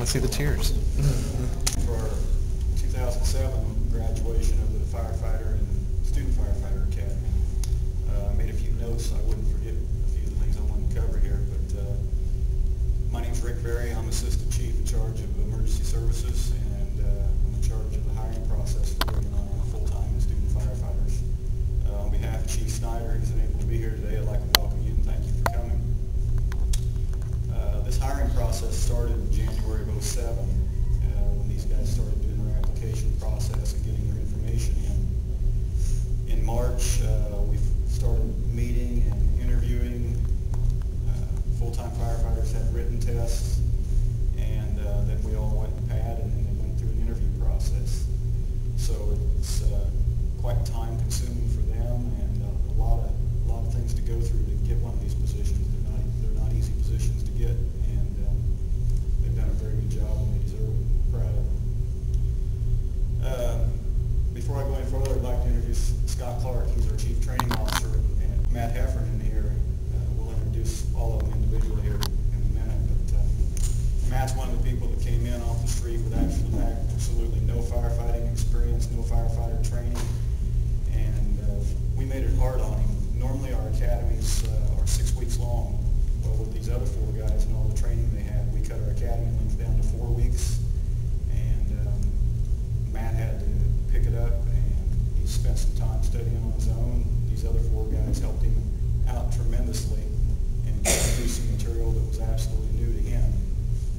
want to see the tears. For our 2007 graduation of the firefighter and student firefighter academy. I made a few notes. I wouldn't forget a few of the things I wanted to cover here, but my name's Rick Berry. I'm Assistant Chief in charge of Emergency Services, and I'm in charge of the hiring process for bringing on our full-time and student firefighters. On behalf of Chief Snyder, who's unable to be here today, I'd like to welcome you and thank you for coming. This hiring process started in January of '07 when these guys started doing their application process and getting their information in. In March, we started meeting and interviewing. Full-time firefighters had written tests, and then we all went to PAD, and then they went through an interview process. So it's quite time-consuming for them, and a lot of things to go through to get one of these positions. They're not easy positions to get, and they've done a very good job, and they deserve it. I'm proud of them. Before I go any further, I'd like to introduce Scott Clark. He's our Chief Training Officer, and Matt Heffernan here. We'll introduce all of them individually here in a minute. But Matt's one of the people that came in off the street with absolutely no firefighting experience, no firefighter training, and we made it hard on him. Normally our academies are 6 weeks long. Well, with these other four guys and all the training they had, we cut our academy length down to 4 weeks, and Matt had to pick it up, and he spent some time studying on his own. These other four guys helped him out tremendously and got through some material that was absolutely new to him,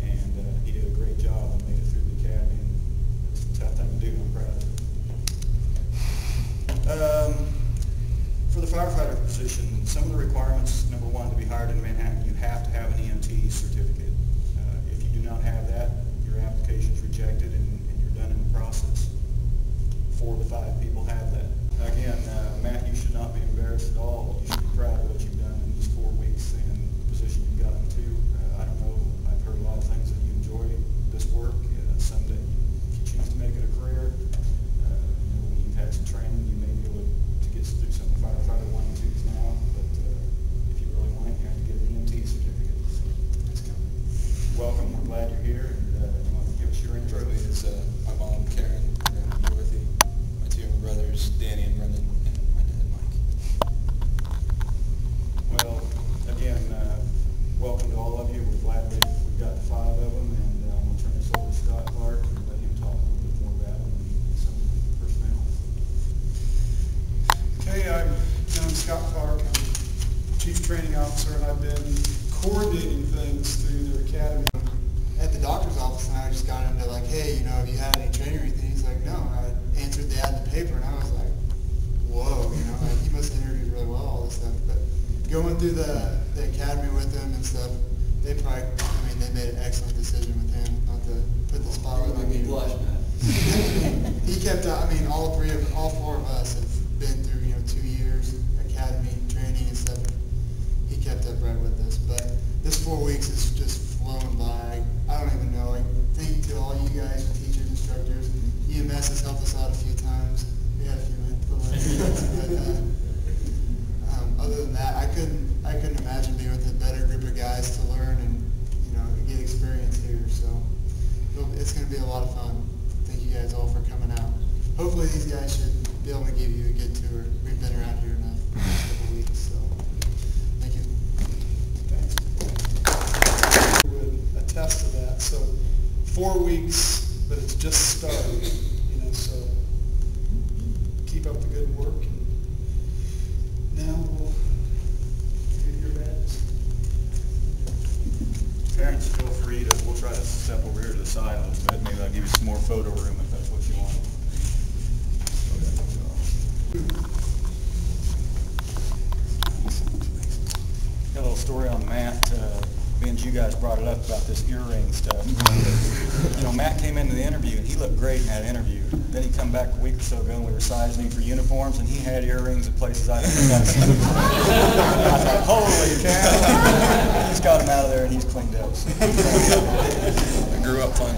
and he did a great job and made it through the academy. And it's a tough thing to do, and I'm proud of it. For the firefighter position, some of the requirements: number one, to be hired in Manhattan, you have to have an EMT certificate. If you do not have that, your application is rejected, and you're done in the process. 4 to 5 people have that. Again, Matt, you should not be embarrassed at all. You should be proud of what you've done in these 4 weeks and the position you've gotten to. I don't know, I've heard a lot of things that you enjoy this work. Someday, if you choose to make it a career, when you've had some training, you may be able to get through some of the firefighter 1 and 2s now, but if you really want it, you have to get an EMT certificate. So, welcome, we're glad you're here, and you want to give us your intro? It's my mom, Karen, and Dorothy, my 2 younger brothers, Danny and Brendan, and my dad, Mike. Well, again, welcome to all of you. We're glad we've got 5 of them, and I'm going to turn this over to Scott Clark and let him talk a little bit more about them and some of the personnel. Okay, I'm Scott Clark. I'm Chief Training Officer, and I've been coordinating things through their academy. At the doctor's office, and I just got into like, hey, have you had any training or anything? He's like, no. And I answered the ad in the paper, and I was like, whoa, like he must have interviewed really well, all this stuff. But going through the academy with him and stuff, they made an excellent decision with him, not to put the spotlight on him. He kept out. All 4 of us have been through 2 years academy training and stuff. He kept up right with us, but this 4 weeks is just flown by. I don't even know. Thank you to all you guys, teachers, instructors. EMS has helped us out a few times. We had a few minutes, but other than that, I couldn't imagine being with a better group of guys to learn and get experience here. So it's going to be a lot of fun. Thank you guys all for coming out. Hopefully these guys should be able to give you a good tour. We've been around here enough for the last couple weeks, so thank you. Thanks. Would attest to that. So 4 weeks, but it's just started. So keep up the good work, and now we'll get your badges. Parents, feel free to, we'll try to step over here to the side a little bit. Maybe I'll give you some more photo room if that's what you want. Got a little story on Matt. Being you guys brought it up about this earring stuff. Matt came into the interview and he looked great in that interview. Then he come back a week or so ago and we were sizing him for uniforms, and he had earrings at places I didn't think I'd seen. I thought, holy cow! He's got him out of there and he's cleaned up. So. I grew up fun.